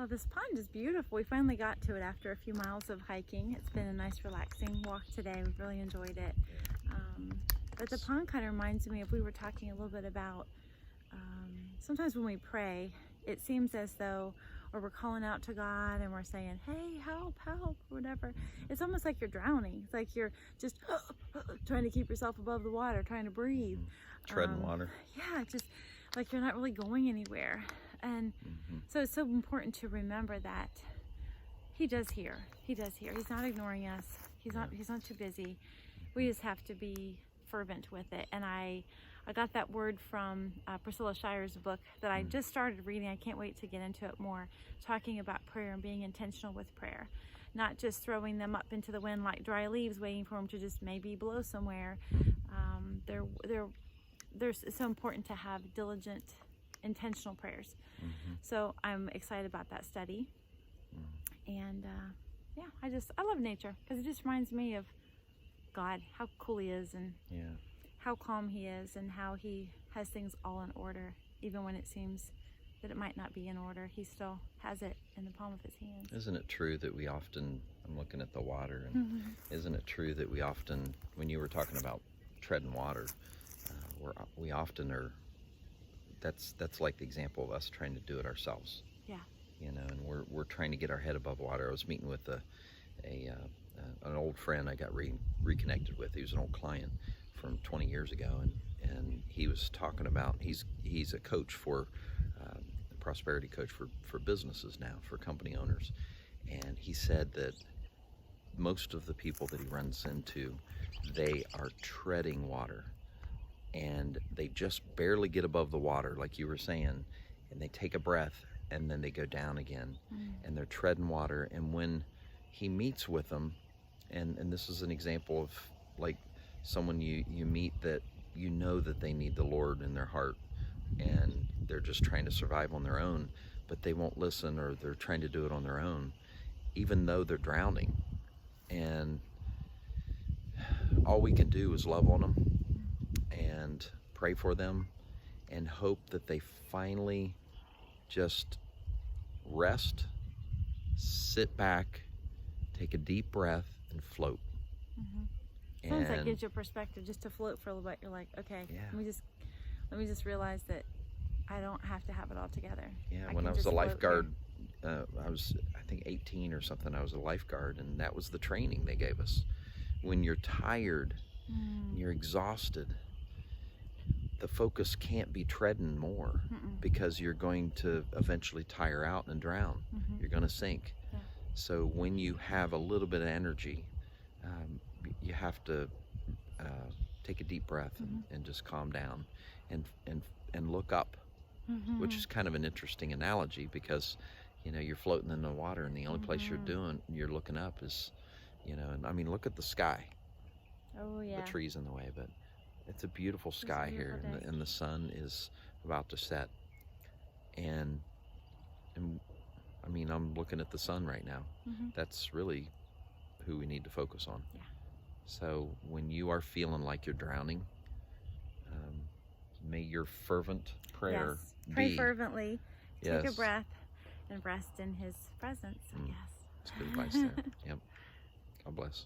Oh, this pond is beautiful. We finally got to it after a few miles of hiking. It's been a nice, relaxing walk today. We've really enjoyed it. But the pond kind of reminds me of, we were talking a little bit about, sometimes when we pray, it seems as though, or we're calling out to God and we're saying, hey, help, help, or whatever. It's almost like you're drowning. It's like you're just trying to keep yourself above the water, trying to breathe. Treading water. Yeah, just like you're not really going anywhere. And so it's so important to remember that he does hear. He does hear. He's not ignoring us. He's not too busy. We just have to be fervent with it. And I got that word from Priscilla Shire's book that I just started reading. I can't wait to get into it more, talking about prayer and being intentional with prayer, not just throwing them up into the wind like dry leaves, waiting for them to just maybe blow somewhere. It's so important to have diligent, intentional prayers. So I'm excited about that study. And yeah, I love nature because it just reminds me of God, how cool he is, and how calm he is, and how he has things all in order. Even when it seems that it might not be in order, he still has it in the palm of his hand. Isn't it true that we often, I'm looking at the water, and isn't it true that we often, when you were talking about treading water, we often are, that's like the example of us trying to do it ourselves. Yeah. You know, and we're trying to get our head above water. I was meeting with an old friend I got reconnected with. He was an old client from 20 years ago, and he was talking about, he's a coach for a prosperity coach for businesses now, for company owners, and he said that most of the people that he runs into, they are treading water, and they just barely get above the water, like you were saying, and they take a breath and then they go down again, and they're treading water. And when he meets with them, and this is an example of like someone you meet that you know that they need the Lord in their heart, and they're just trying to survive on their own, but they won't listen, or they're trying to do it on their own, even though they're drowning. And all we can do is love on them and pray for them and hope that they finally just rest, sit back, take a deep breath, and float. Sometimes that gives you a perspective, just to float for a little bit. You're like, okay, let me just realize that I don't have to have it all together. Yeah, when I was a lifeguard, I was, I think 18 or something, I was a lifeguard, and that was the training they gave us. When you're tired, and you're exhausted, the focus can't be treading more, because you're going to eventually tire out and drown. You're going to sink. So when you have a little bit of energy, you have to take a deep breath and just calm down and look up, which is kind of an interesting analogy, because you know, you're floating in the water, and the only place you're looking up is, you know, and I mean, look at the sky. Oh yeah. The trees in the way, but it's a beautiful sky here, and the sun is about to set, and I mean, I'm looking at the sun right now. That's really who we need to focus on. Yeah. So when you are feeling like you're drowning, may your fervent prayer be... Pray fervently, take a breath, and rest in his presence. Yes. That's good advice there. Yep. God bless.